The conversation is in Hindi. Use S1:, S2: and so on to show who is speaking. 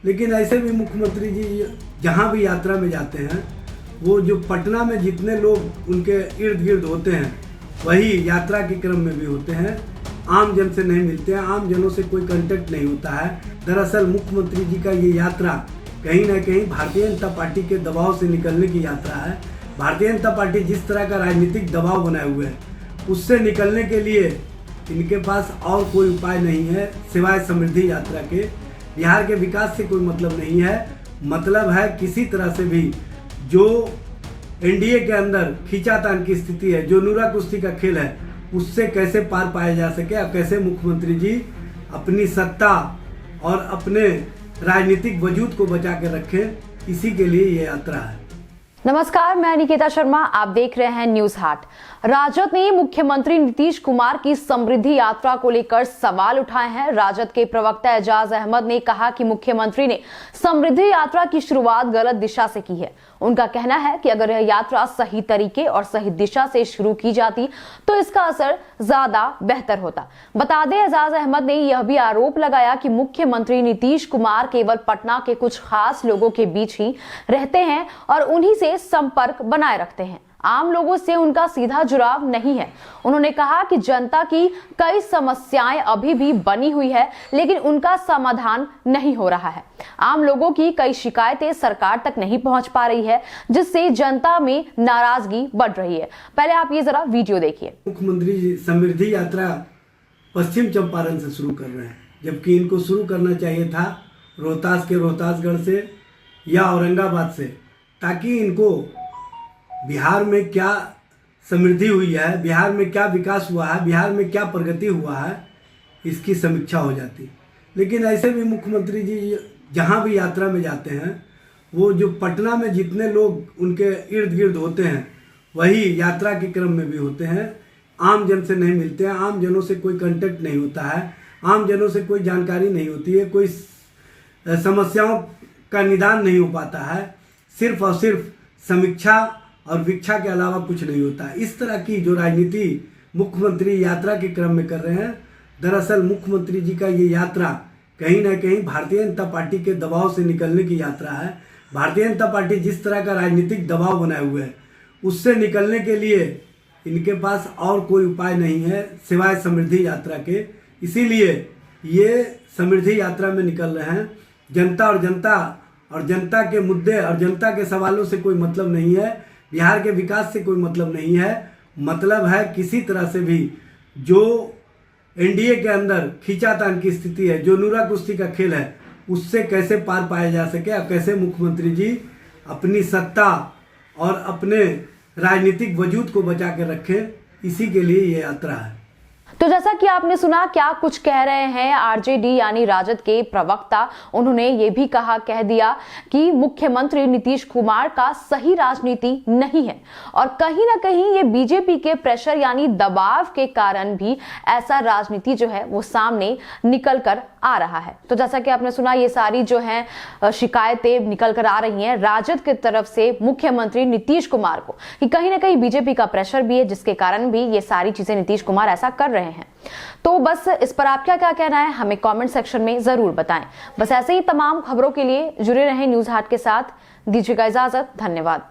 S1: लेकिन ऐसे भी मुख्यमंत्री जी जहाँ भी यात्रा में जाते हैं, वो जो पटना में जितने लोग उनके इर्द गिर्द होते हैं वही यात्रा के क्रम में भी होते हैं। आम जन से नहीं मिलते हैं, आम जनों से कोई कांटेक्ट नहीं होता है। दरअसल मुख्यमंत्री जी का ये यात्रा कहीं ना कहीं भारतीय जनता पार्टी के दबाव से निकलने की यात्रा है। भारतीय जनता पार्टी जिस तरह का राजनीतिक दबाव बनाए हुए है, उससे निकलने के लिए इनके पास और कोई उपाय नहीं है सिवाय समृद्धि यात्रा के। बिहार के विकास से कोई मतलब नहीं है, मतलब है किसी तरह से भी जो एनडीए के अंदर खींचातान की स्थिति है, जो नूरा कुश्ती का खेल है, उससे कैसे पार पाया जा सके और कैसे मुख्यमंत्री जी अपनी सत्ता और अपने राजनीतिक वजूद को बचा के रखें, इसी के लिए ये यात्रा है।
S2: नमस्कार, मैं निकिता शर्मा, आप देख रहे हैं न्यूज हाट। राजद ने मुख्यमंत्री नीतीश कुमार की समृद्धि यात्रा को लेकर सवाल उठाए हैं। राजद के प्रवक्ता एजाज अहमद ने कहा कि मुख्यमंत्री ने समृद्धि यात्रा की शुरुआत गलत दिशा से की है। उनका कहना है कि अगर यह यात्रा सही तरीके और सही दिशा से शुरू की जाती तो इसका असर ज्यादा बेहतर होता। बता दें, एजाज अहमद ने यह भी आरोप लगाया कि मुख्यमंत्री नीतीश कुमार केवल पटना के कुछ खास लोगों के बीच ही रहते हैं और उन्हीं से संपर्क बनाए रखते हैं। आम लोगों से उनका सीधा जुड़ाव नहीं है। उन्होंने कहा कि जनता की कई समस्याएं अभी भी बनी हुई है, लेकिन उनका समाधान नहीं हो रहा है। आम लोगों की कई शिकायतें सरकार तक नहीं पहुंच पा रही है, जिससे जनता में नाराजगी बढ़ रही है। पहले आप ये जरा वीडियो देखिए।
S1: मुख्यमंत्री जी समृद्धि यात्रा पश्चिम चंपारण से शुरू कर रहे हैं, जबकि इनको शुरू करना चाहिए था रोहतास के रोहतासगढ़ से या औरंगाबाद से, ताकि इनको बिहार में क्या समृद्धि हुई है, बिहार में क्या विकास हुआ है, बिहार में क्या प्रगति हुआ है, इसकी समीक्षा हो जाती। लेकिन ऐसे भी मुख्यमंत्री जी जहाँ भी यात्रा में जाते हैं, वो जो पटना में जितने लोग उनके इर्द गिर्द होते हैं वही यात्रा के क्रम में भी होते हैं। आम जन से नहीं मिलते हैं, आम जनों से कोई कांटेक्ट नहीं होता है, आम जनों से कोई जानकारी नहीं होती है, कोई समस्याओं का निदान नहीं हो पाता है। सिर्फ और सिर्फ समीक्षा और वीक्षा के अलावा कुछ नहीं होता है। इस तरह की जो राजनीति मुख्यमंत्री यात्रा के क्रम में कर रहे हैं, दरअसल मुख्यमंत्री जी का ये यात्रा कहीं ना कहीं भारतीय जनता पार्टी के दबाव से निकलने की यात्रा है। भारतीय जनता पार्टी जिस तरह का राजनीतिक दबाव बनाए हुए है, उससे निकलने के लिए इनके पास और कोई उपाय नहीं है सिवाय समृद्धि यात्रा के। इसीलिए ये समृद्धि यात्रा में निकल रहे हैं। जनता और जनता के मुद्दे और जनता के सवालों से कोई मतलब नहीं है, बिहार के विकास से कोई मतलब नहीं है, मतलब है किसी तरह से भी जो एनडीए के अंदर खींचातान की स्थिति है, जो नूरा कुश्ती का खेल है, उससे कैसे पार पाया जा सके और कैसे मुख्यमंत्री जी अपनी सत्ता और अपने राजनीतिक वजूद को बचा के रखें, इसी के लिए ये यात्रा है।
S2: तो जैसा कि आपने सुना, क्या कुछ कह रहे हैं आरजेडी यानी राजद के प्रवक्ता। उन्होंने ये भी कह दिया कि मुख्यमंत्री नीतीश कुमार का सही राजनीति नहीं है और कहीं ना कहीं ये बीजेपी के प्रेशर यानी दबाव के कारण भी ऐसा राजनीति जो है वो सामने निकल कर आ रहा है। तो जैसा कि आपने सुना, ये सारी जो है शिकायतें निकल कर आ रही हैं राजद की तरफ से मुख्यमंत्री नीतीश कुमार को कि कहीं ना कहीं बीजेपी का प्रेशर भी है, जिसके कारण भी ये सारी चीजें नीतीश कुमार ऐसा कर रहे हैं। तो बस इस पर आपका क्या कहना है, हमें कमेंट सेक्शन में जरूर बताएं। बस ऐसे ही तमाम खबरों के लिए जुड़े रहें न्यूज हाट के साथ। दीजिएगा इजाजत, धन्यवाद।